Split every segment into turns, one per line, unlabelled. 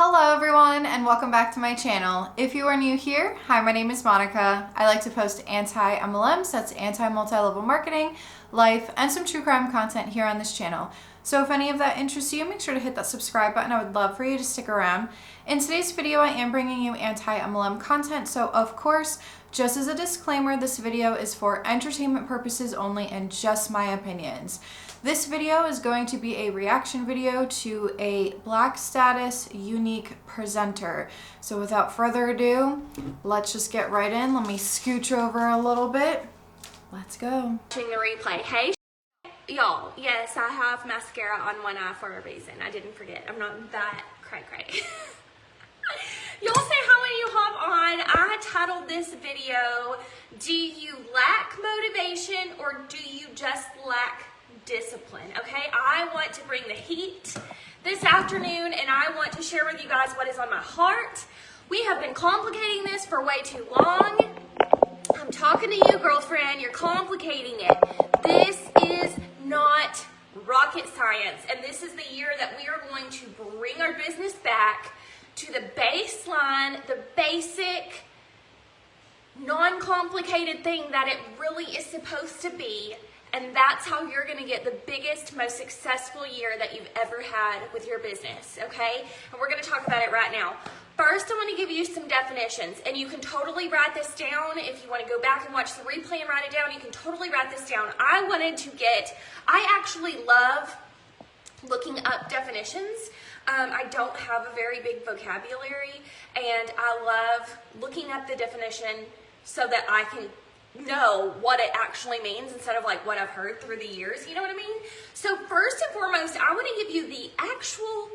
Hello everyone and welcome back to my channel. If you are new here, hi, my name is Monica. I like to post anti-MLMs, that's anti-multi-level marketing, life, and some true crime content here on this channel. So if any of that interests you, make sure to hit that subscribe button. I would love for you to stick around. In today's video, I am bringing you anti-MLM content, so of course, just as a disclaimer, this video is for entertainment purposes only and just my opinions. This video is going to be a reaction video to a Black Status Younique Presenter. So without further ado, let's just get right in. Let me scooch over a little bit. Let's go.
Watching the replay. Hey, y'all. Yes, I have mascara on one eye for a reason. I didn't forget. I'm not that cray. Y'all say how when you hop on. I titled this video, do you lack motivation or do you just lack discipline? Okay, I want to bring the heat this afternoon and I want to share with you guys what is on my heart. We have been complicating this for way too long. I'm talking to you, girlfriend. You're complicating it. This is not rocket science, and this is the year that we are going to bring our business back to the baseline, the basic, non-complicated thing that it really is supposed to be. And that's how you're going to get the biggest, most successful year that you've ever had with your business, okay? And we're going to talk about it right now. First, I want to give you some definitions, and you can totally write this down. If you want to go back and watch the replay and write it down, you can totally write this down. I actually love looking up definitions. I don't have a very big vocabulary, and I love looking up the definition so that I can know what it actually means instead of like what I've heard through the years, you know what I mean? So first and foremost, I want to give you the actual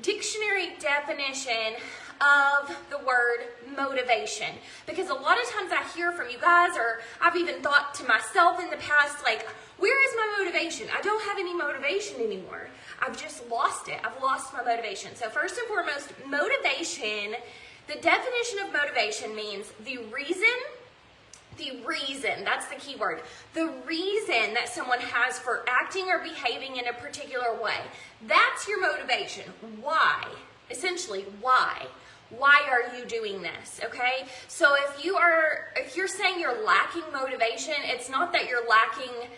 dictionary definition of the word motivation, because a lot of times I hear from you guys, or I've even thought to myself in the past, like, where is my motivation? I don't have any motivation anymore. I've just lost it. I've lost my motivation. So first and foremost, motivation, the definition of motivation means the reason, that's the key word. The reason that someone has for acting or behaving in a particular way. That's your motivation. Why? Essentially, why? Why are you doing this? Okay? So if you're saying you're lacking motivation, it's not that you're lacking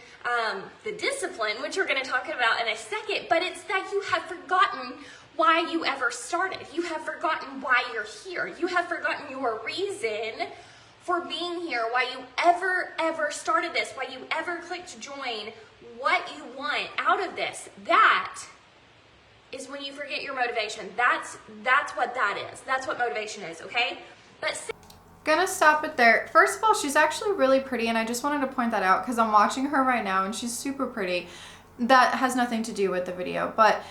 the discipline, which we're going to talk about in a second, but it's that you have forgotten why you ever started. You have forgotten why you're here. You have forgotten your reason for being here, why you ever started this, why you ever clicked join, what you want out of this. That is when you forget your motivation. That's what that is. That's what motivation is, okay? But
Gonna stop it there. First of all, she's actually really pretty, and I just wanted to point that out because I'm watching her right now and she's super pretty. That has nothing to do with the video, but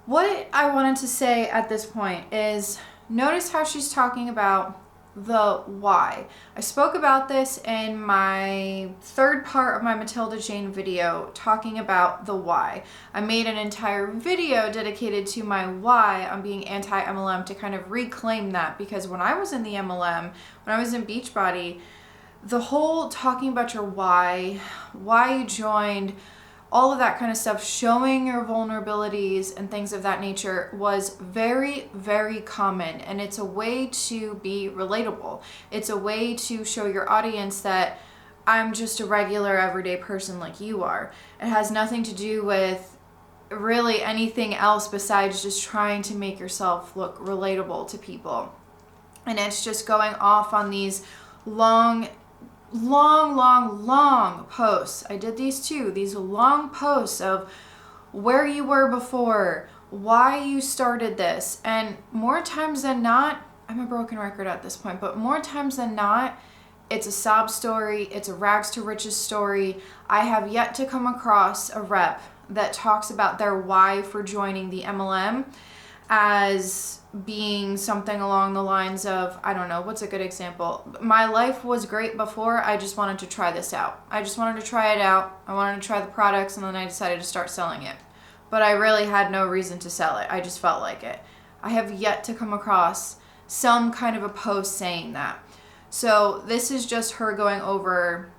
what I wanted to say at this point is notice how she's talking about the why. I spoke about this in my third part of my Matilda Jane video talking about the why. I made an entire video dedicated to my why on being anti-MLM to kind of reclaim that, because when I was in the MLM, when I was in Beachbody, the whole talking about your why you joined, all of that kind of stuff, showing your vulnerabilities and things of that nature was very, very common. And it's a way to be relatable. It's a way to show your audience that I'm just a regular everyday person like you are. It has nothing to do with really anything else besides just trying to make yourself look relatable to people. And it's just going off on these long posts. I did these too, these long posts of where you were before, why you started this, and more times than not, I'm a broken record at this point, but more times than not, it's a sob story, it's a rags to riches story. I have yet to come across a rep that talks about their why for joining the MLM as being something along the lines of, I don't know, what's a good example? My life was great before, I just wanted to try this out. I just wanted to try it out. I wanted to try the products, and then I decided to start selling it. But I really had no reason to sell it. I just felt like it. I have yet to come across some kind of a post saying that. So this is just her going over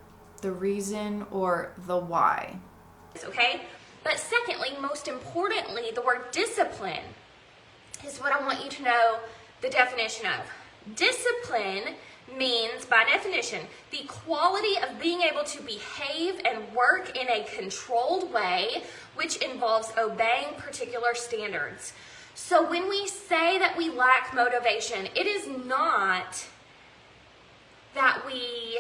the reason or the why.
Okay? But secondly, most importantly, the word discipline. is what I want you to know the definition of. Discipline means, by definition, the quality of being able to behave and work in a controlled way, which involves obeying particular standards. So when we say that we lack motivation, it is not that we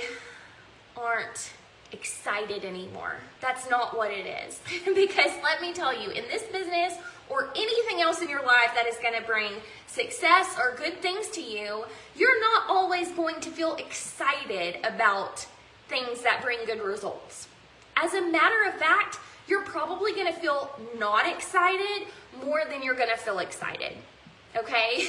aren't excited anymore. That's not what it is. Because let me tell you, in this business or anything else in your life that is going to bring success or good things to you, you're not always going to feel excited about things that bring good results. As a matter of fact, you're probably going to feel not excited more than you're going to feel excited. Okay?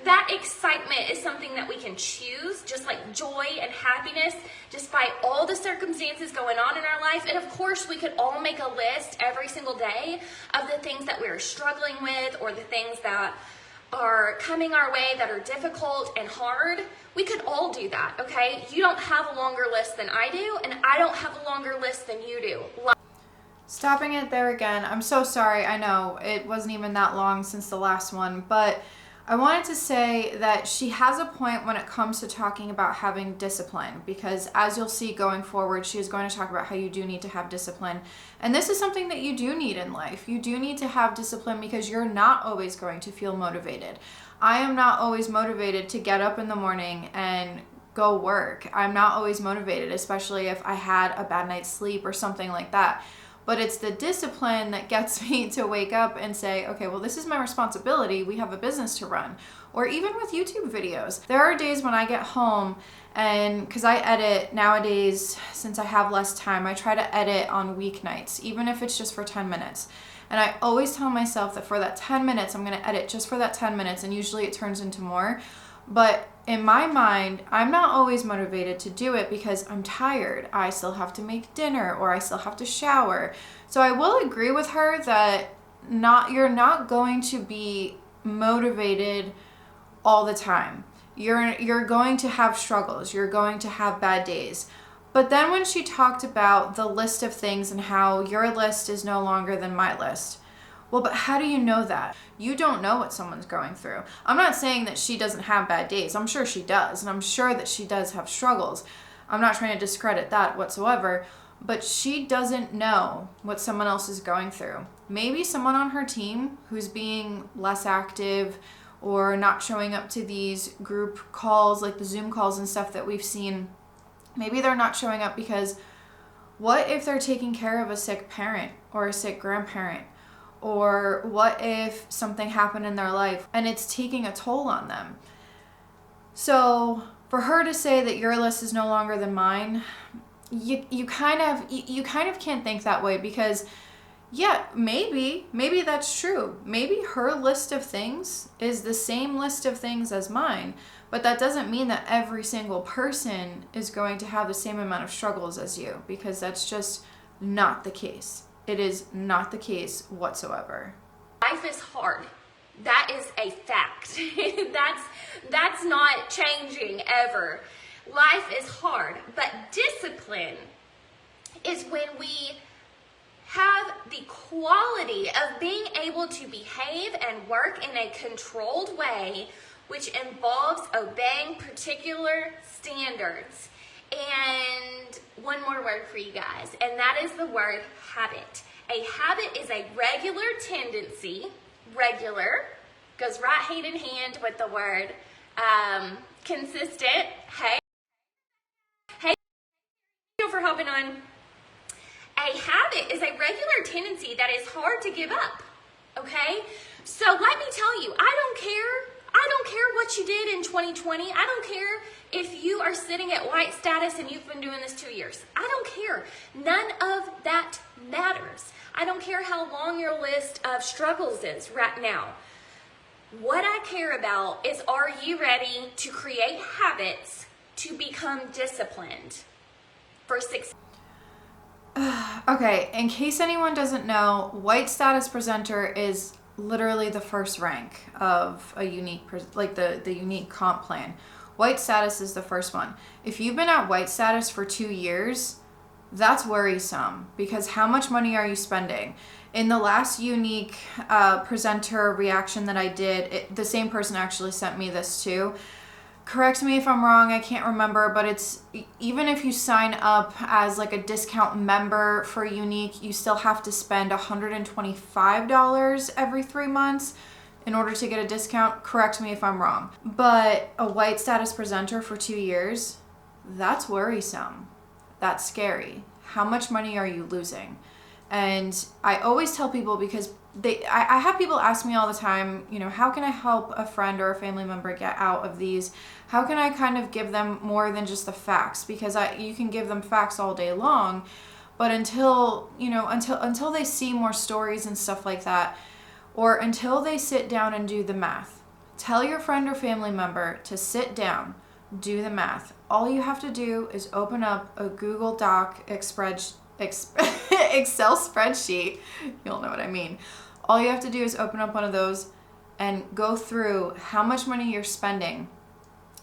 That excitement is something that we can choose, just like joy and happiness, despite all the circumstances going on in our life. And of course, we could all make a list every single day of the things that we're struggling with or the things that are coming our way that are difficult and hard. We could all do that, okay? You don't have a longer list than I do, and I don't have a longer list than you do.
Stopping it there again. I'm so sorry. I know it wasn't even that long since the last one, but I wanted to say that she has a point when it comes to talking about having discipline, because as you'll see going forward, she is going to talk about how you do need to have discipline. And this is something that you do need in life. You do need to have discipline because you're not always going to feel motivated. I am not always motivated to get up in the morning and go work. I'm not always motivated, especially if I had a bad night's sleep or something like that. But it's the discipline that gets me to wake up and say, okay, well, this is my responsibility. We have a business to run. Or even with YouTube videos. There are days when I get home and because I edit nowadays, since I have less time, I try to edit on weeknights, even if it's just for 10 minutes. And I always tell myself that for that 10 minutes, I'm going to edit just for that 10 minutes. And usually it turns into more. But in my mind, I'm not always motivated to do it because I'm tired. I still have to make dinner or I still have to shower. So I will agree with her that you're not going to be motivated all the time. You're going to have struggles. You're going to have bad days. But then when she talked about the list of things and how your list is no longer than my list, well, but how do you know that? You don't know what someone's going through. I'm not saying that she doesn't have bad days. I'm sure she does, and I'm sure that she does have struggles. I'm not trying to discredit that whatsoever, but she doesn't know what someone else is going through. Maybe someone on her team who's being less active or not showing up to these group calls, like the Zoom calls and stuff that we've seen, maybe they're not showing up because what if they're taking care of a sick parent or a sick grandparent? Or what if something happened in their life and it's taking a toll on them? So for her to say that your list is no longer than mine, you kind of can't think that way because yeah, maybe that's true. Maybe her list of things is the same list of things as mine, but that doesn't mean that every single person is going to have the same amount of struggles as you, because that's just not the case. It is not the case whatsoever.
Life is hard. That is a fact. That's not changing ever. Life is hard, but discipline is when we have the quality of being able to behave and work in a controlled way, which involves obeying particular standards. And one more word for you guys, and that is the word habit. A habit is a regular tendency. Regular goes right hand in hand with the word consistent. Hey, thank you for hopping on. A habit is a regular tendency that is hard to give up. Okay? So let me tell you, I don't care what you did in 2020. I don't care if you are sitting at white status and you've been doing this 2 years. I don't care. None of that matters. I don't care how long your list of struggles is right now. What I care about is, are you ready to create habits to become disciplined for success?
Okay, in case anyone doesn't know, white status presenter is literally the first rank of a unique, like the unique comp plan. White status is the first one. If you've been at white status for 2 years, that's worrisome, because how much money are you spending? In the last Younique presenter reaction that I did, the same person actually sent me this too. Correct me if I'm wrong, I can't remember, but it's even if you sign up as like a discount member for Younique, you still have to spend $125 every 3 months in order to get a discount. Correct me if I'm wrong. But a white status presenter for 2 years, that's worrisome. That's scary. How much money are you losing? And I always tell people, because I have people ask me all the time, you know, how can I help a friend or a family member get out of these? How can I kind of give them more than just the facts? Because you can give them facts all day long, but until they see more stories and stuff like that, or until they sit down and do the math, tell your friend or family member to sit down, do the math. All you have to do is open up a Google Doc Excel spreadsheet. You'll know what I mean. All you have to do is open up one of those and go through how much money you're spending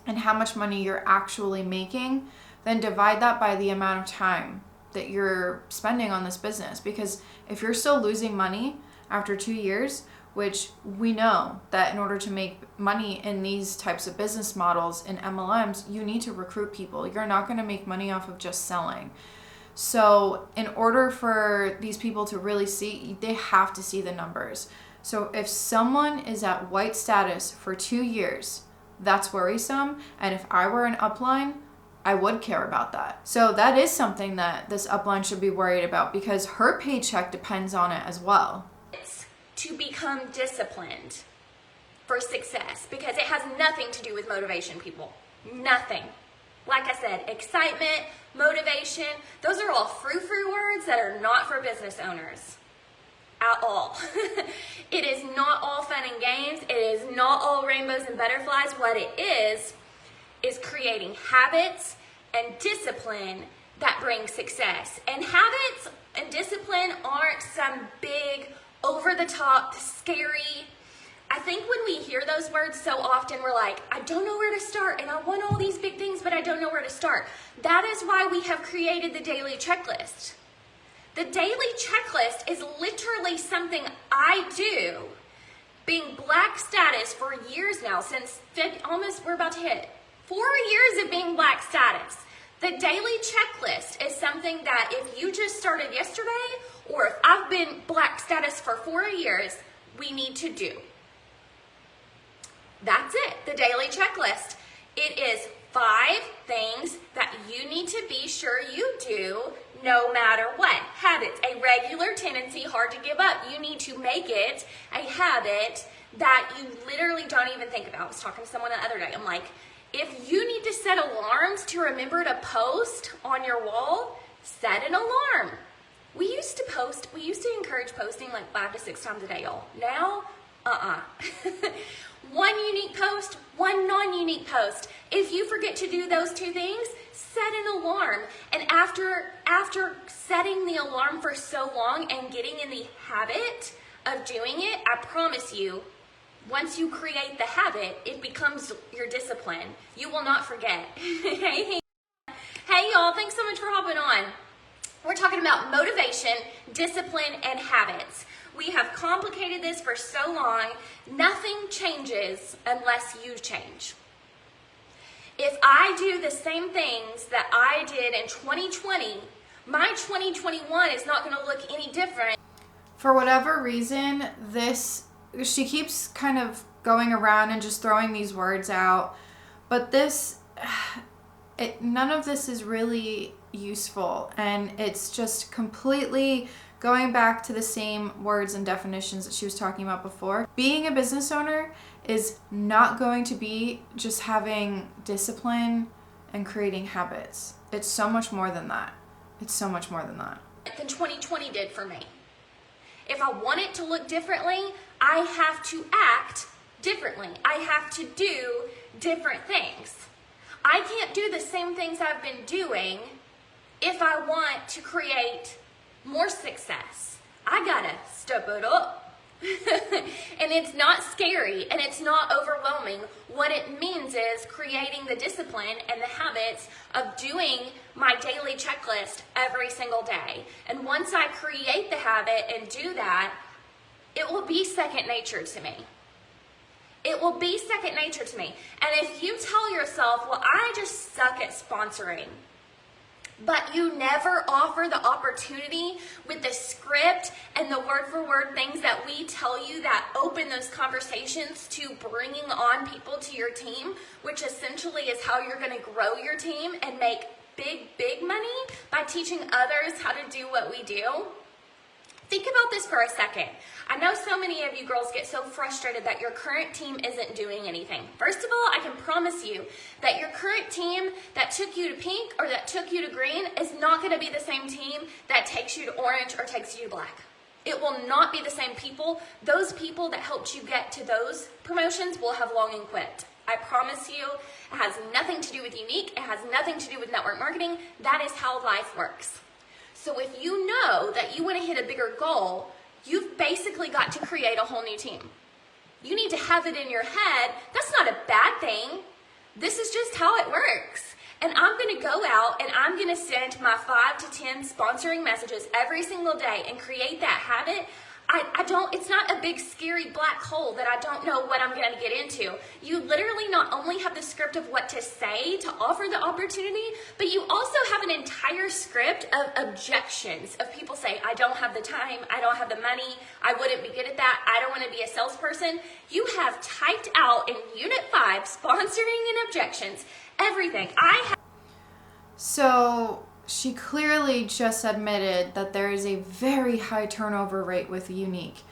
and how much money you're actually making. Then divide that by the amount of time that you're spending on this business. Because if you're still losing money after 2 years, which we know that in order to make money in these types of business models in MLMs, you need to recruit people. You're not going to make money off of just selling. So in order for these people to really see, they have to see the numbers. So if someone is at white status for 2 years, that's worrisome. And if I were an upline, I would care about that. So that is something that this upline should be worried about, because her paycheck depends on it as well.
It's to become disciplined for success, because it has nothing to do with motivation, people. Nothing. Like I said, excitement, motivation, those are all frou-frou words that are not for business owners at all. It is not all fun and games. It is not all rainbows and butterflies. What it is creating habits and discipline that bring success. And habits and discipline aren't some big, over-the-top, scary. I think when we hear those words so often, we're like, I don't know where to start, and I want all these big things, but I don't know where to start. That is why we have created the daily checklist. The daily checklist is literally something I do, being Black status for years now, since we're about to hit 4 years of being Black status. The daily checklist is something that if you just started yesterday, or if I've been Black status for 4 years, we need to do. That's it, the daily checklist. It is 5 things that you need to be sure you do no matter what. Habits, a regular tendency, hard to give up. You need to make it a habit that you literally don't even think about. I was talking to someone the other day. I'm like, if you need to set alarms to remember to post on your wall, set an alarm. We used to encourage posting like 5 to 6 times a day, y'all. Now, one unique post, one non-unique post. If you forget to do those 2 things, set an alarm. And after setting the alarm for so long and getting in the habit of doing it, I promise you, once you create the habit, it becomes your discipline. You will not forget. Hey y'all, thanks so much for hopping on. We're talking about motivation, discipline, and habits. We have complicated this for so long. Nothing changes unless you change. If I do the same things that I did in 2020, my 2021 is not going to look any different.
For whatever reason, she keeps kind of going around and just throwing these words out, but none of this is really useful, and it's just completely going back to the same words and definitions that she was talking about before. Being a business owner is not going to be just having discipline and creating habits. It's so much more than that. It's so much more than that.
Than 2020 did for me. If I want it to look differently, I have to act differently. I have to do different things. I can't do the same things I've been doing if I want to create more success. I gotta step it up. And it's not scary and it's not overwhelming. What it means is creating the discipline and the habits of doing my daily checklist every single day. And once I create the habit and do that, it will be second nature to me. It will be second nature to me. And if you tell yourself, well, I just suck at sponsoring, but you never offer the opportunity with the script and the word-for-word things that we tell you that open those conversations to bringing on people to your team, which essentially is how you're going to grow your team and make big money by teaching others how to do what we do. Think about this for a second. I know so many of you girls get so frustrated that your current team isn't doing anything. First of all, I can promise you that your current team that took you to pink or that took you to green is not going to be the same team that takes you to orange or takes you to black. It will not be the same people. Those people that helped you get to those promotions will have long and quit. I promise you, it has nothing to do with Younique. It has nothing to do with network marketing. That is how life works. So if you know that you want to hit a bigger goal, you've basically got to create a whole new team. You need to have it in your head. That's not a bad thing. This is just how it works. And I'm going to go out and I'm going to send my 5 to 10 sponsoring messages every single day and create that habit. It's not a big scary black hole that I don't know what I'm going to get into. You literally not only have the script of what to say to offer the opportunity, but you also have an entire script of objections of people say, I don't have the time, I don't have the money, I wouldn't be good at that, I don't want to be a salesperson. You have typed out in Unit 5, sponsoring and objections, everything.
So she clearly just admitted that there is a very high turnover rate with Younique,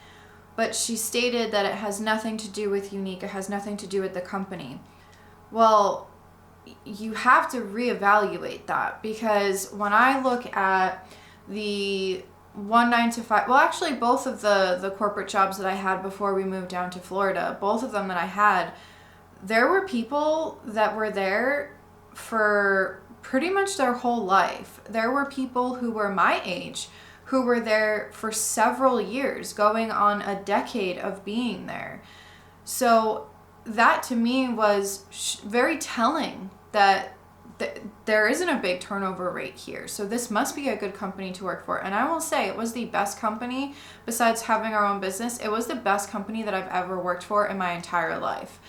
but she stated that it has nothing to do with Younique, it has nothing to do with the company. Well, you have to reevaluate that, because when I look at the 9 to 5, well, actually both of the corporate jobs that I had before we moved down to Florida, both of them that I had, there were people that were there for pretty much their whole life. There were people who were my age who were there for several years, going on a decade of being there. So that to me was very telling that there isn't a big turnover rate here. So this must be a good company to work for. And I will say it was the best company, besides having our own business, it was the best company that I've ever worked for in my entire life.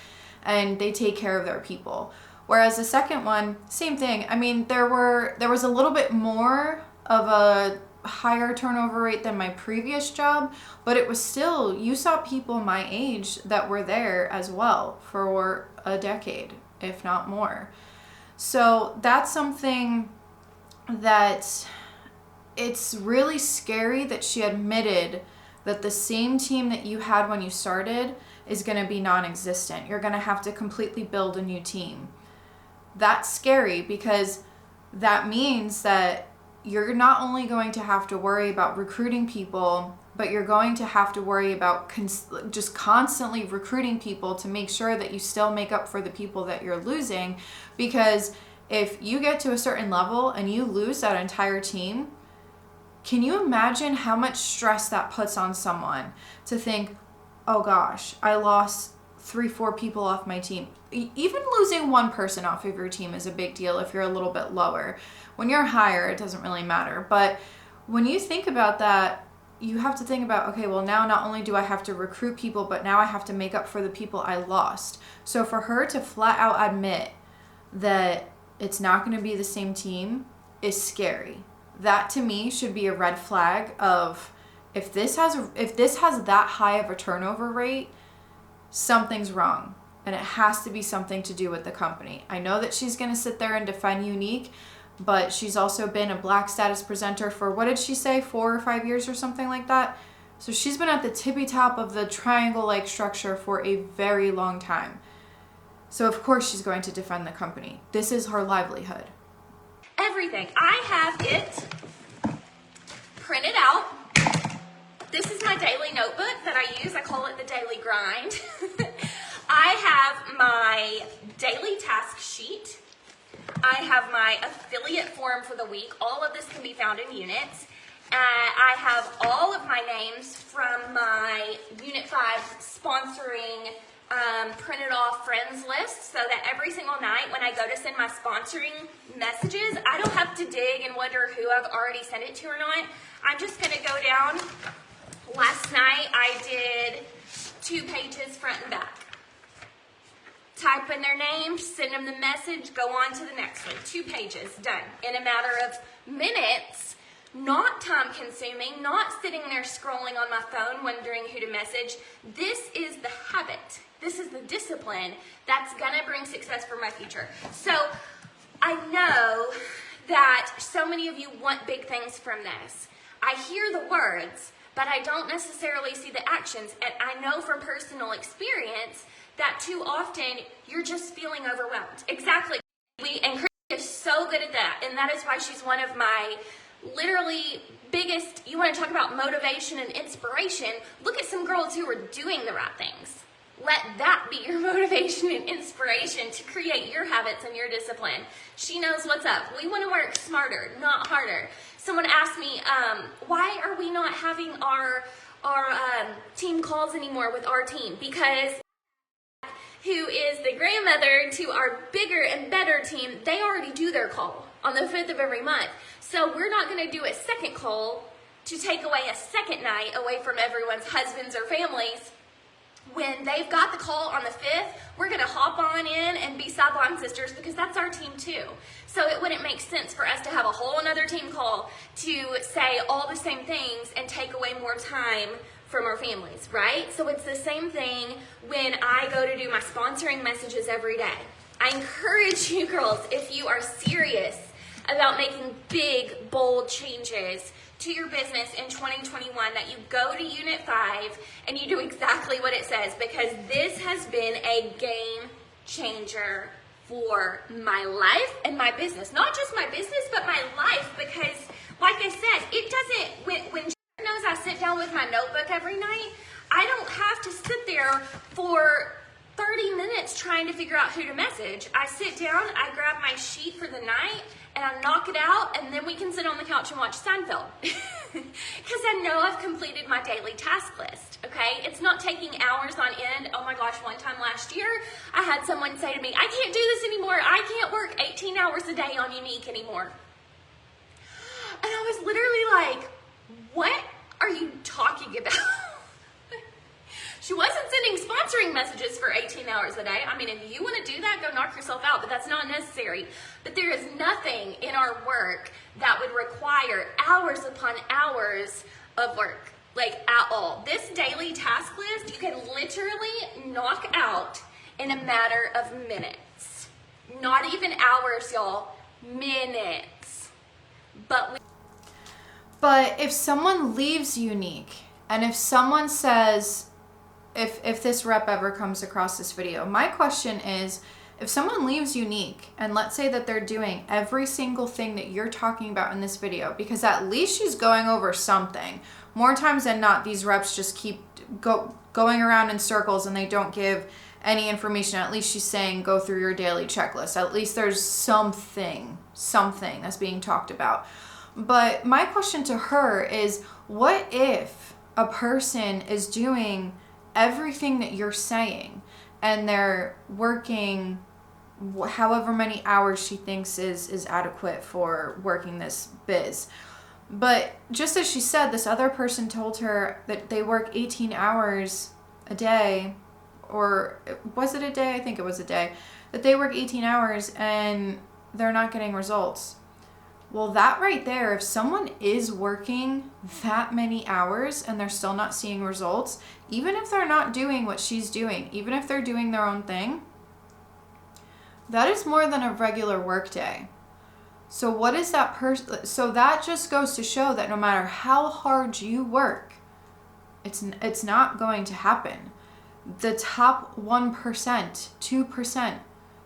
And they take care of their people. Whereas the second one, same thing. I mean, there was a little bit more of a higher turnover rate than my previous job, but it was still, you saw people my age that were there as well for a decade, if not more. So that's something that it's really scary that she admitted that the same team that you had when you started is going to be non-existent. You're going to have to completely build a new team. That's scary, because that means that you're not only going to have to worry about recruiting people, but you're going to have to worry about just constantly recruiting people to make sure that you still make up for the people that you're losing. Because if you get to a certain level and you lose that entire team, can you imagine how much stress that puts on someone to think, oh gosh, I lost 3-4 people off my team. Even losing one person off of your team is a big deal if you're a little bit lower. When you're higher, it doesn't really matter. But when you think about that, you have to think about, okay, well, now not only do I have to recruit people, but now I have to make up for the people I lost. So for her to flat out admit that it's not going to be the same team is scary. That to me should be a red flag of, if this has that high of a turnover rate, something's wrong, and it has to be something to do with the company. I know that she's going to sit there and defend Younique, but she's also been a Black Status Presenter for, what did she say, 4 or 5 years or something like that? So she's been at the tippy top of the triangle-like structure for a very long time. So of course she's going to defend the company. This is her livelihood.
Everything. I have it printed out. This is my daily notebook that I use. I call it the daily grind. I have my daily task sheet. I have my affiliate form for the week. All of this can be found in units. I have all of my names from my Unit 5 sponsoring printed off friends list, so that every single night when I go to send my sponsoring messages, I don't have to dig and wonder who I've already sent it to or not. I'm just going to go down. Last night I did 2 pages front and back. Type in their name, send them the message, go on to the next one. 2 pages, done. In a matter of minutes, not time consuming, not sitting there scrolling on my phone wondering who to message. This is the habit. This is the discipline that's gonna bring success for my future. So I know that so many of you want big things from this. I hear the words, but I don't necessarily see the actions. And I know from personal experience that too often you're just feeling overwhelmed. Exactly. And Chris is so good at that. And that is why she's one of my literally biggest, you want to talk about motivation and inspiration, look at some girls who are doing the right things. Let that be your motivation and inspiration to create your habits and your discipline. She knows what's up. We want to work smarter, not harder. Someone asked me, why are we not having our team calls anymore with our team? Because who is the grandmother to our bigger and better team, they already do their call on the 5th of every month. So we're not going to do a second call to take away a second night away from everyone's husbands or families. When they've got the call on the 5th, we're going to hop on in and be sideline sisters because that's our team too. So it wouldn't make sense for us to have a whole another team call to say all the same things and take away more time from our families, right? So it's the same thing when I go to do my sponsoring messages every day. I encourage you girls, if you are serious about making big, bold changes to your business in 2021, that you go to Unit 5 and you do exactly what it says, because this has been a game changer for my life and my business. Not just my business, but my life, because like I said, it doesn't, when knows I sit down with my notebook every night, I don't have to sit there for 30 minutes trying to figure out who to message. I sit down, I grab my sheet for the night, and I knock it out, and then we can sit on the couch and watch Seinfeld. Because I know I've completed my daily task list, okay? It's not taking hours on end. Oh my gosh, one time last year, I had someone say to me, I can't do this anymore. I can't work 18 hours a day on Younique anymore. And I was literally like, what are you talking about? She wasn't sending sponsoring messages for 18 hours a day. I mean, if you want to do that, go knock yourself out, but that's not necessary. But there is nothing in our work that would require hours upon hours of work, like at all. This daily task list, you can literally knock out in a matter of minutes. Not even hours, y'all, minutes. But
if someone leaves Younique, and if someone says, if this rep ever comes across this video, my question is, if someone leaves Younique, and let's say that they're doing every single thing that you're talking about in this video, because at least she's going over something. More times than not, these reps just keep going around in circles and they don't give any information. At least she's saying, go through your daily checklist. At least there's something that's being talked about. But my question to her is, what if a person is doing everything that you're saying and they're working however many hours she thinks is adequate for working this biz? But just as she said, this other person told her that they work 18 hours a day, or was it a day? I think it was a day, that they work 18 hours and they're not getting results. Well, that right there, if someone is working that many hours and they're still not seeing results, even if they're not doing what she's doing, even if they're doing their own thing, that is more than a regular work day. So what is that person? So that just goes to show that no matter how hard you work, it's not going to happen. The top 1%, 2%,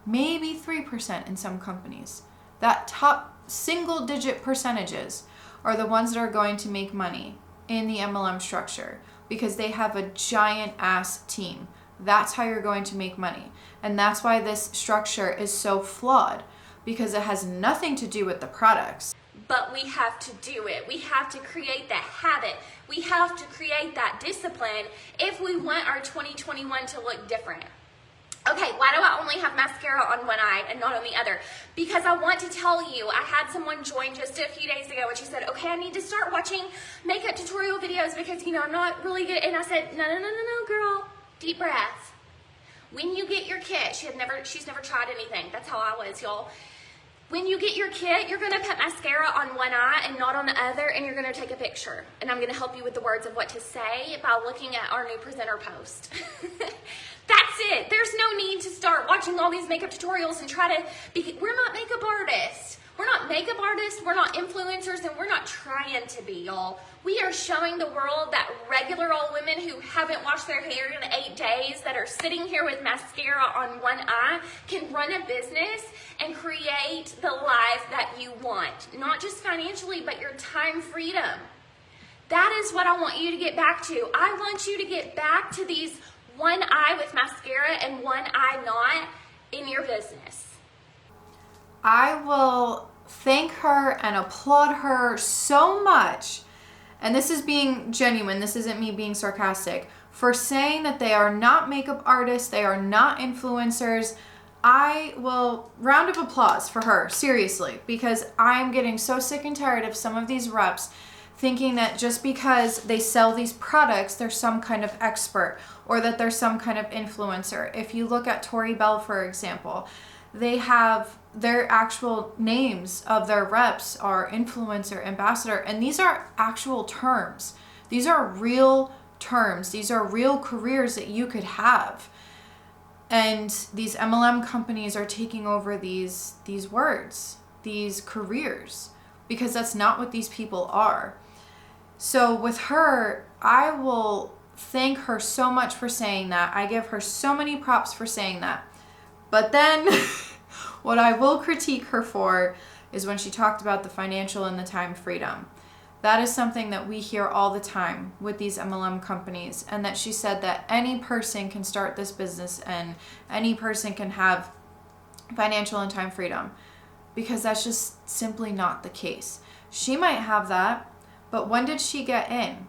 maybe 3% in some companies, that top single digit percentages are the ones that are going to make money in the MLM structure, because they have a giant ass team. That's how you're going to make money. And that's why this structure is so flawed, because it has nothing to do with the products.
but we have to do it. We have to create that habit. We have to create that discipline if we want our 2021 to look different. Okay, why do I only have mascara on one eye and not on the other? Because I want to tell you, I had someone join just a few days ago and she said, okay, I need to start watching makeup tutorial videos because, you know, I'm not really good. And I said, no, girl, deep breath. When you get your kit, she's never tried anything. That's how I was, y'all. When you get your kit, you're gonna put mascara on one eye and not on the other, and you're gonna take a picture. And I'm gonna help you with the words of what to say by looking at our new presenter post. That's it. There's no need to start watching all these makeup tutorials and try to be, we're not makeup artists. We're not makeup artists, we're not influencers, and we're not trying to be, y'all. We are showing the world that regular old women who haven't washed their hair in 8 days, that are sitting here with mascara on one eye, can run a business and create the life that you want. Not just financially, but your time freedom. That is what I want you to get back to. I want you to get back to these one eye with mascara and one eye not in your business.
I will thank her and applaud her so much, and this is being genuine, this isn't me being sarcastic, for saying that they are not makeup artists, they are not influencers. I will, round of applause for her, seriously, because I'm getting so sick and tired of some of these reps thinking that just because they sell these products, they're some kind of expert or that they're some kind of influencer. If you look at Tori Bell, for example, they have their actual names of their reps are influencer, ambassador, and these are actual terms. These are real terms. These are real careers that you could have. And these MLM companies are taking over these words, these careers, because that's not what these people are. So with her, I will thank her so much for saying that. I give her so many props for saying that. But then what I will critique her for is when she talked about the financial and the time freedom. That is something that we hear all the time with these MLM companies, and that she said that any person can start this business and any person can have financial and time freedom, because that's just simply not the case. She might have that, but when did she get in?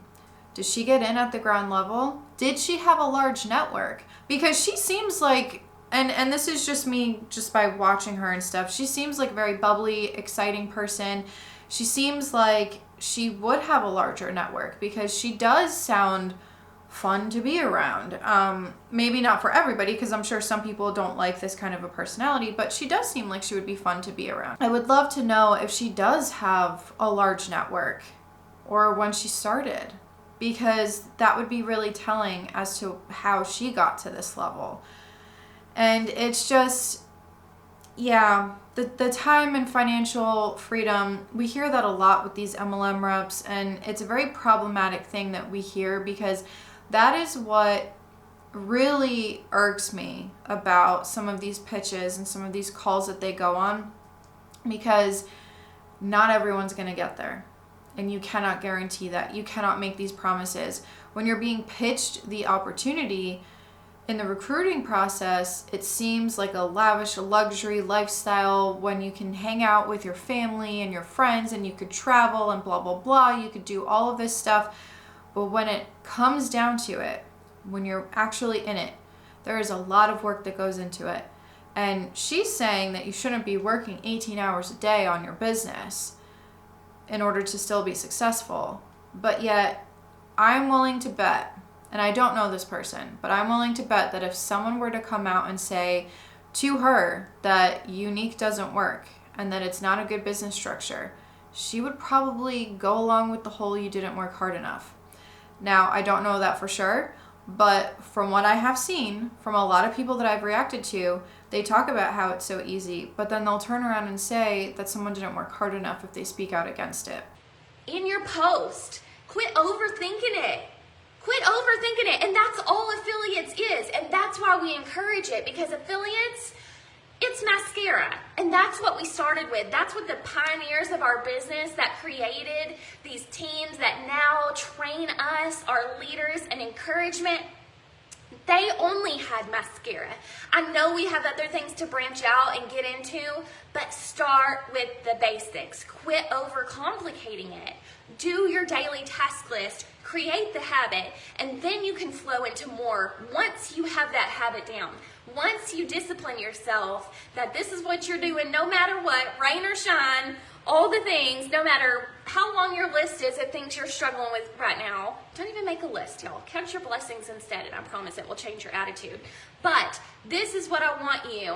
Did she get in at the ground level? Did she have a large network? Because she seems like, and this is just me just by watching her and stuff, she seems like a very bubbly, exciting person. She seems like she would have a larger network because she does sound fun to be around. Maybe not for everybody, because I'm sure some people don't like this kind of a personality, but she does seem like she would be fun to be around. I would love to know if she does have a large network or when she started, because that would be really telling as to how she got to this level. And it's just, yeah, the time and financial freedom, we hear that a lot with these MLM reps, and it's a very problematic thing that we hear, because that is what really irks me about some of these pitches and some of these calls that they go on, because not everyone's going to get there. And you cannot guarantee that. You cannot make these promises. When you're being pitched the opportunity in the recruiting process, it seems like a lavish luxury lifestyle when you can hang out with your family and your friends and you could travel and blah, blah, blah. You could do all of this stuff. But when it comes down to it, when you're actually in it, there is a lot of work that goes into it. And she's saying that you shouldn't be working 18 hours a day on your business in order to still be successful. But yet, I'm willing to bet, and I don't know this person, but I'm willing to bet that if someone were to come out and say to her that Younique doesn't work and that it's not a good business structure, she would probably go along with the whole "you didn't work hard enough." Now, I don't know that for sure, but from what I have seen from a lot of people that I've reacted to, they talk about how it's so easy, but then they'll turn around and say that someone didn't work hard enough if they speak out against it.
In your post, quit overthinking it. Quit overthinking it. And that's all affiliates is. And that's why we encourage it, because affiliates, it's mascara. And that's what we started with. That's what the pioneers of our business that created these teams that now train us, our leaders and encouragement. They only had mascara. I know we have other things to branch out and get into, but start with the basics. Quit overcomplicating it. Do your daily task list, create the habit, and then you can flow into more once you have that habit down. Once you discipline yourself that this is what you're doing no matter what, rain or shine, all the things, no matter how long your list is of things you're struggling with right now. Don't even make a list, y'all. Count your blessings instead, and I promise it will change your attitude. But this is what I want you.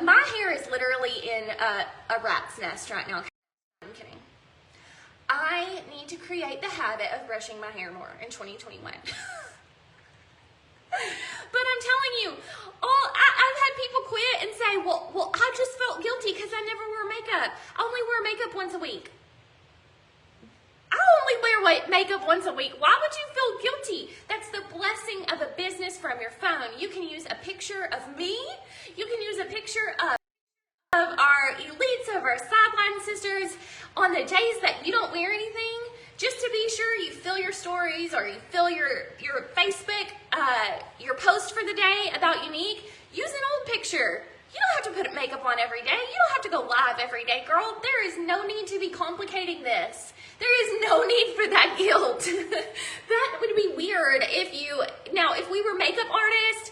My hair is literally in a rat's nest right now. I'm kidding. I need to create the habit of brushing my hair more in 2021. But I'm telling you, I've had people quit and say, well, I just felt guilty because I never wear makeup. I only wear makeup once a week. I only wear makeup once a week. Why would you feel guilty? That's the blessing of a business from your phone. You can use a picture of me. You can use a picture of our elites, of our sideline sisters on the days that you don't wear anything, just to be sure you fill your stories or you fill your Facebook, your post for the day about Younique. Use an old picture. You don't have to put makeup on every day. You don't have to go live every day, girl. There is no need to be complicating this. There is no need for that guilt. That would be weird if we were makeup artists,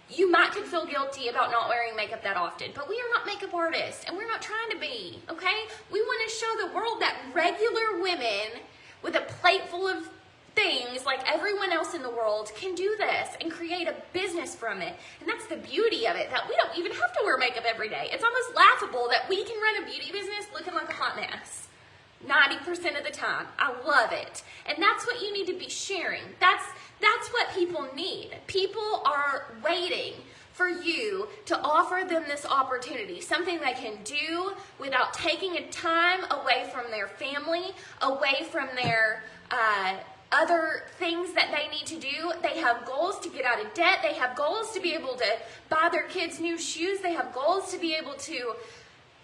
you might could feel guilty about not wearing makeup that often, but we are not makeup artists, and we're not trying to be, okay? We want to show the world that regular women with a plate full of things like everyone else in the world can do this and create a business from it. And that's the beauty of it, that we don't even have to wear makeup every day. It's almost laughable that we can run a beauty business looking like a hot mess 90% of the time. I love it. And that's what you need to be sharing. That's what people need. People are waiting for you to offer them this opportunity, something they can do without taking a time away from their family, away from their other things that they need to do. They have goals to get out of debt. They have goals to be able to buy their kids new shoes. They have goals to be able to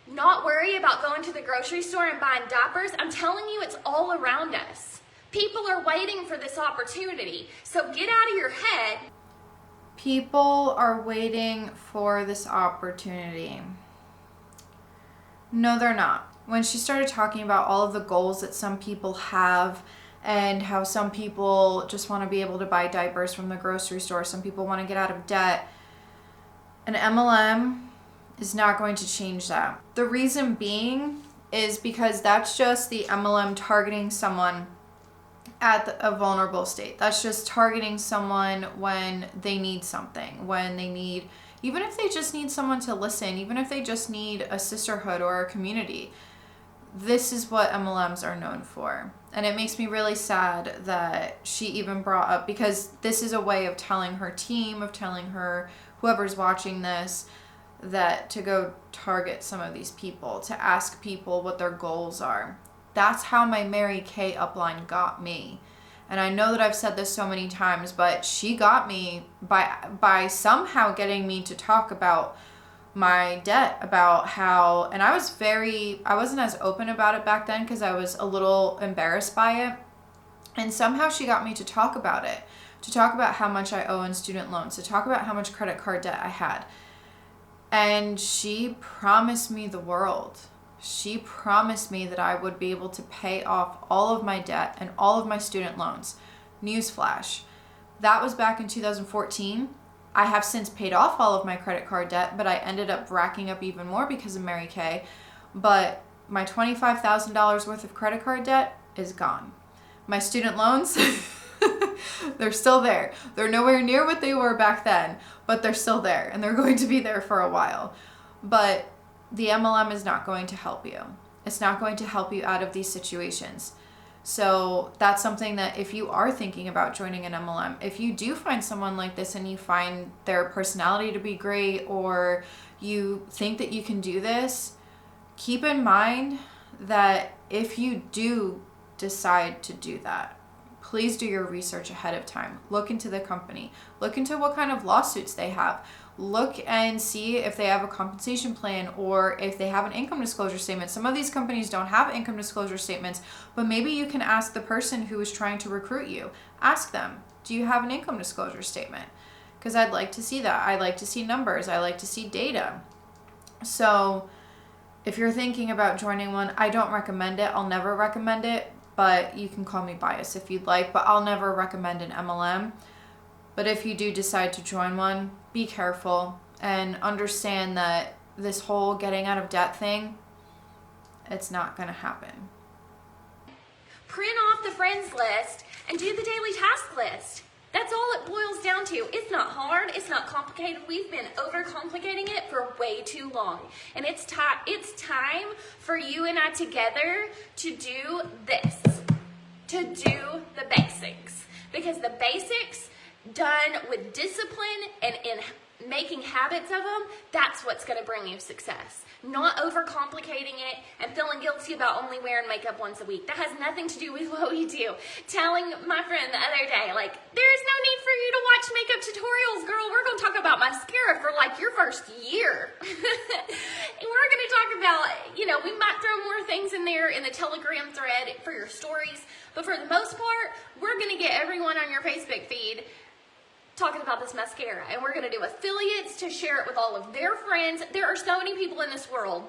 not worry about going to the grocery store and buying diapers. I'm telling you, it's all around us. People are waiting for this opportunity. So get out of your head.
People are waiting for this opportunity. No, they're not. When she started talking about all of the goals that some people have and how some people just want to be able to buy diapers from the grocery store, some people want to get out of debt, an MLM is not going to change that. The reason being is because that's just the MLM targeting someone at a vulnerable state. That's just targeting someone when they need something, when they need, even if they just need someone to listen, even if they just need a sisterhood or a community. This is what MLMs are known for. And it makes me really sad that she even brought up, because this is a way of telling her team, of telling her, whoever's watching this, that to go target some of these people, to ask people what their goals are. That's how my Mary Kay upline got me. And I know that I've said this so many times, but she got me by somehow getting me to talk about my debt, about how, and I wasn't as open about it back then because I was a little embarrassed by it. And somehow she got me to talk about it, to talk about how much I owe in student loans, to talk about how much credit card debt I had. And she promised me the world. She promised me that I would be able to pay off all of my debt and all of my student loans. Newsflash. That was back in 2014. I have since paid off all of my credit card debt, but I ended up racking up even more because of Mary Kay. But my $25,000 worth of credit card debt is gone. My student loans, they're still there. They're nowhere near what they were back then, but they're still there, and they're going to be there for a while. But the MLM is not going to help you. It's not going to help you out of these situations. So that's something that if you are thinking about joining an MLM, if you do find someone like this and you find their personality to be great, or you think that you can do this, keep in mind that if you do decide to do that, please do your research ahead of time. Look into the company. Look into what kind of lawsuits they have. Look and see if they have a compensation plan or if they have an income disclosure statement. Some of these companies don't have income disclosure statements, but maybe you can ask the person who is trying to recruit you. Ask them, do you have an income disclosure statement? because I'd like to see that. I like to see numbers. I like to see data. So if you're thinking about joining one, I don't recommend it. I'll never recommend it, but you can call me biased if you'd like, but I'll never recommend an MLM. But if you do decide to join one, be careful and understand that this whole getting out of debt thing, it's not going to happen.
Print off the friends list and do the daily task list. That's all it boils down to. It's not hard. It's not complicated. We've been overcomplicating it for way too long. And it's time for you and I together to do this, to do the basics. Because the basics done with discipline and in making habits of them, that's what's going to bring you success. Not overcomplicating it and feeling guilty about only wearing makeup once a week. That has nothing to do with what we do. Telling my friend the other day, like, there's no need for you to watch makeup tutorials, girl. We're going to talk about mascara for like your first year. And we're going to talk about, we might throw more things in there in the Telegram thread for your stories. But for the most part, we're going to get everyone on your Facebook feed talking about this mascara, and we're going to do affiliates to share it with all of their friends. There are so many people in this world,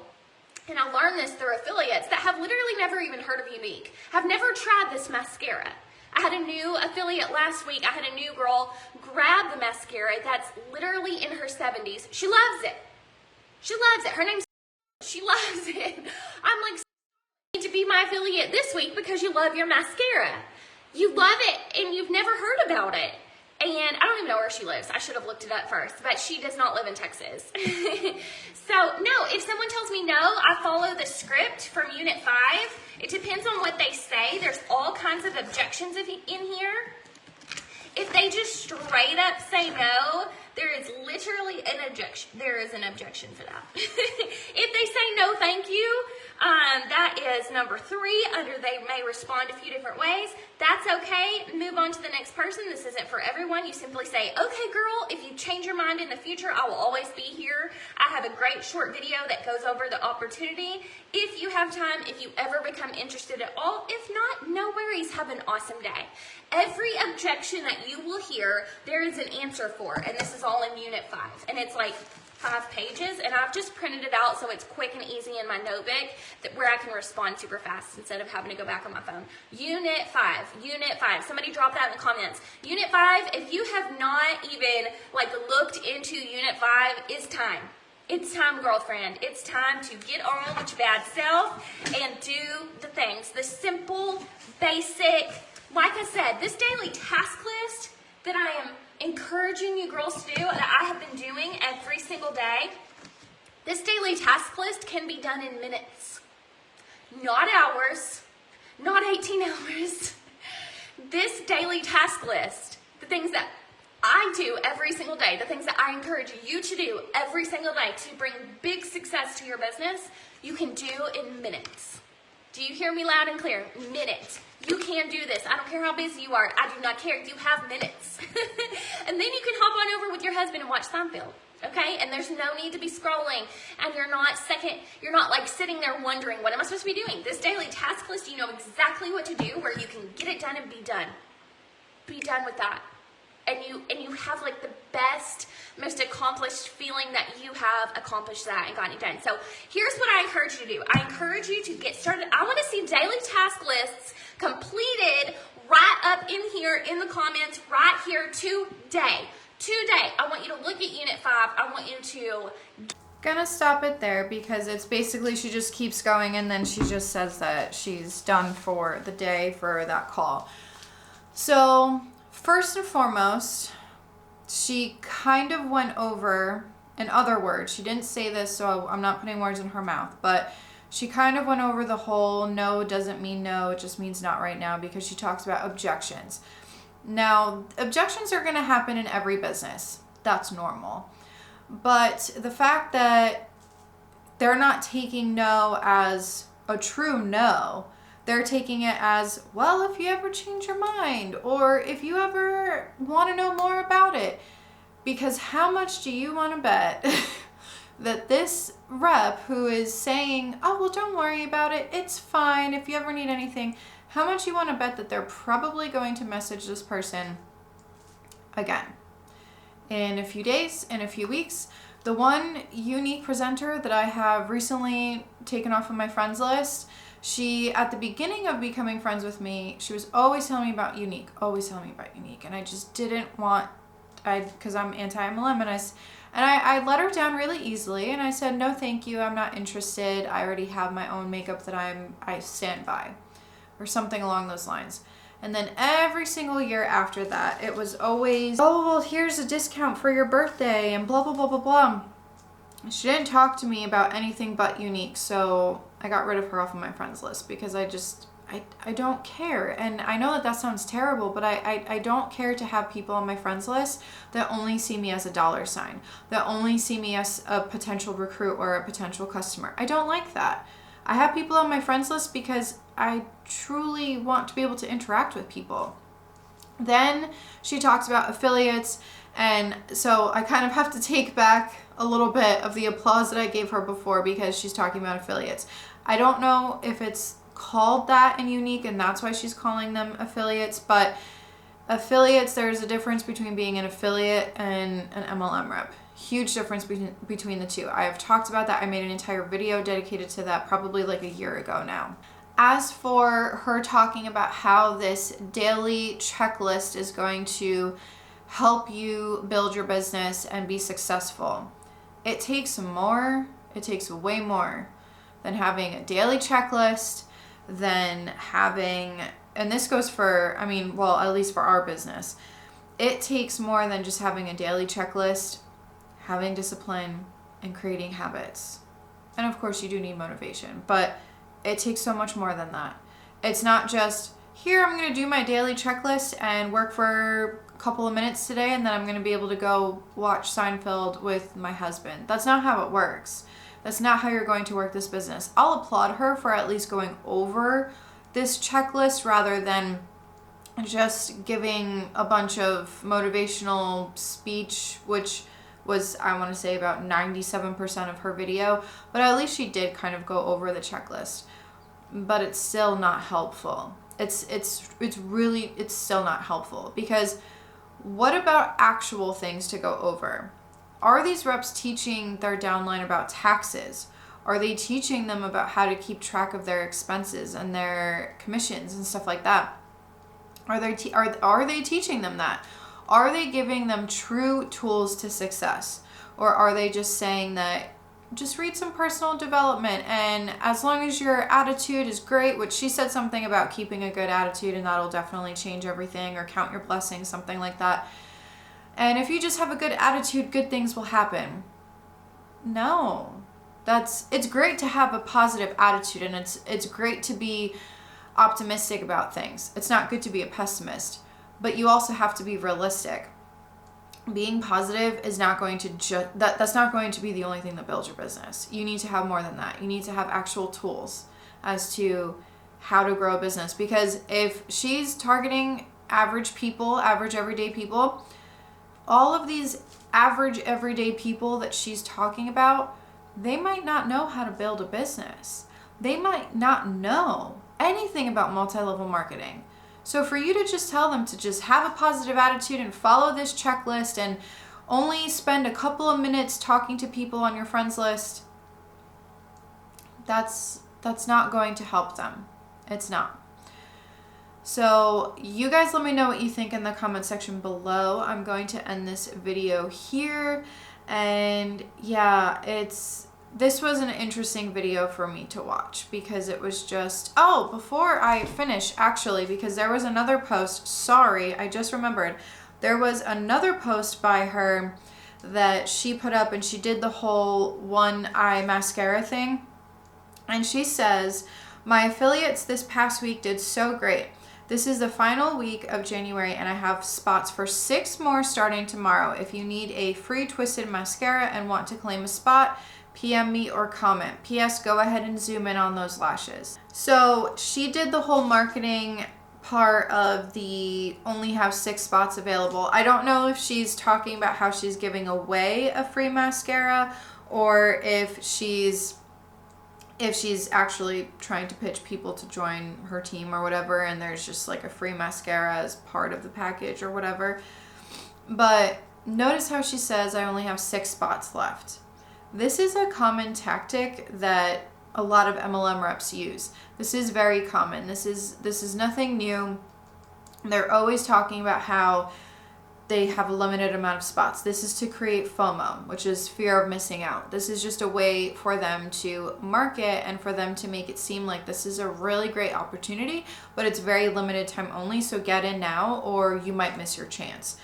and I learned this through affiliates, that have literally never even heard of Younique, have never tried this mascara. I had a new affiliate last week. I had a new girl grab the mascara that's literally in her 70s. She loves it. She loves it. Her name's she loves it. I'm like, you need to be my affiliate this week because you love your mascara. You love it, and you've never heard about it. And I don't even know where she lives. I should have looked it up first, but she does not live in Texas. So no, if someone tells me no, I follow the script from Unit 5. It depends on what they say. There's all kinds of objections in here. If they just straight up say no, there is literally an objection. There is an objection for that. If they say no, thank you, that is number 3 under they may respond a few different ways. That's okay. Move on to the next person. This isn't for everyone. You simply say, okay, girl, if you change your mind in the future, I will always be here. I have a great short video that goes over the opportunity. If you have time, if you ever become interested at all, if not, no worries. Have an awesome day. Every objection that you will hear, there is an answer for, and this is all in Unit 5, and it's like 5 pages, and I've just printed it out so it's quick and easy in my notebook where I can respond super fast instead of having to go back on my phone. Unit 5, somebody drop that in the comments. Unit 5, if you have not even looked into Unit 5, it's time. It's time, girlfriend. It's time to get on with your bad self and do the things, the simple, basic. Like I said, this daily task list that I am encouraging you girls to do, that I have been doing every single day, this daily task list can be done in minutes, not hours, not 18 hours. This daily task list, the things that I do every single day, the things that I encourage you to do every single day to bring big success to your business, you can do in minutes. Do you hear me loud and clear? Minutes. You can do this. I don't care how busy you are. I do not care. You have minutes. And then you can hop on over with your husband and watch Seinfeld. Okay? And there's no need to be scrolling. And you're not sitting there wondering, what am I supposed to be doing? This daily task list, you know exactly what to do, where you can get it done and be done. Be done with that. And you have the best, most accomplished feeling that you have accomplished that and gotten it done. So here's what I encourage you to do. I encourage you to get started. I want to see daily task lists completed right up in here in the comments right here today. Today. I want you to look at Unit 5. I want you to...
Gonna stop it there because it's basically she just keeps going and then she just says that she's done for the day for that call. So... First and foremost, she kind of went over, in other words, she didn't say this, so I'm not putting words in her mouth, but she kind of went over the whole no doesn't mean no, it just means not right now, because she talks about objections. Now, objections are going to happen in every business. That's normal. But the fact that they're not taking no as a true no, they're taking it as, well, if you ever change your mind, or if you ever want to know more about it. Because how much do you want to bet that this rep who is saying, oh, well, don't worry about it, it's fine if you ever need anything, how much you want to bet that they're probably going to message this person again? in a few days, in a few weeks. The one Younique Presenter that I have recently taken off of my friends list, she, at the beginning of becoming friends with me, she was always telling me about Younique, and I just didn't want, because I'm anti-MLM, and I let her down really easily, and I said, no thank you, I'm not interested, I already have my own makeup that I stand by, or something along those lines. And then every single year after that, it was always, oh, well, here's a discount for your birthday and blah, blah, blah, blah, blah. She didn't talk to me about anything but Younique, so I got rid of her off of my friends list because I don't care. And I know that sounds terrible, but I don't care to have people on my friends list that only see me as a dollar sign, that only see me as a potential recruit or a potential customer. I don't like that. I have people on my friends list because I truly want to be able to interact with people. Then she talks about affiliates, and so I kind of have to take back a little bit of the applause that I gave her before because she's talking about affiliates. I don't know if it's called that in Younique and that's why she's calling them affiliates, but affiliates, there's a difference between being an affiliate and an MLM rep. Huge difference between the two. I have talked about that. I made an entire video dedicated to that probably like a year ago now. As for her talking about how this daily checklist is going to help you build your business and be successful, it takes more, it takes way more than having a daily checklist, than having, and this goes for, well, at least for our business, it takes more than just having a daily checklist, having discipline, and creating habits. And of course you do need motivation, but it takes so much more than that. It's not just, here I'm going to do my daily checklist and work for a couple of minutes today and then I'm going to be able to go watch Seinfeld with my husband. That's not how it works. That's not how you're going to work this business. I'll applaud her for at least going over this checklist rather than just giving a bunch of motivational speech, which was, I want to say, about 97% of her video, but at least she did kind of go over the checklist. But it's still not helpful. It's still not helpful, because what about actual things to go over? Are these reps teaching their downline about taxes? Are they teaching them about how to keep track of their expenses and their commissions and stuff like that? Are they teaching them that? Are they giving them true tools to success? Or are they just saying that just read some personal development and as long as your attitude is great, which she said something about keeping a good attitude and that'll definitely change everything, or count your blessings, something like that. And if you just have a good attitude, good things will happen. No. It's great to have a positive attitude and it's great to be optimistic about things. It's not good to be a pessimist. But you also have to be realistic. Being positive is not going to that's not going to be the only thing that builds your business. You need to have more than that. You need to have actual tools as to how to grow a business. Because if she's targeting average people, average everyday people, all of these average everyday people that she's talking about, they might not know how to build a business. They might not know anything about multi-level marketing. So for you to just tell them to just have a positive attitude and follow this checklist and only spend a couple of minutes talking to people on your friends list, that's not going to help them. It's not. So you guys let me know what you think in the comment section below. I'm going to end this video here. And yeah, this was an interesting video for me to watch because it was just, oh, before I finish, actually, because there was another post, sorry, I just remembered, there was another post by her that she put up and she did the whole one eye mascara thing. And she says, my affiliates this past week did so great. This is the final week of January and I have spots for 6 more starting tomorrow. If you need a free twisted mascara and want to claim a spot, PM me or comment. PS, go ahead and zoom in on those lashes. So she did the whole marketing part of the only have 6 spots available. I don't know if she's talking about how she's giving away a free mascara or if she's actually trying to pitch people to join her team or whatever, and there's just like a free mascara as part of the package or whatever. But notice how she says, I only have 6 spots left. This is a common tactic that a lot of MLM reps use. This is very common. This is nothing new. They're always talking about how they have a limited amount of spots. This is to create FOMO, which is fear of missing out. This is just a way for them to market and for them to make it seem like this is a really great opportunity, but it's very limited time only, so get in now or you might miss your chance.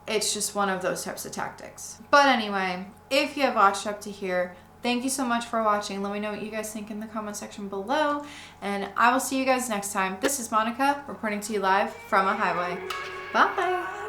It's just one of those types of tactics. But anyway, if you have watched up to here, thank you so much for watching. Let me know what you guys think in the comment section below, and I will see you guys next time. This is Monica reporting to you live from a highway. Bye.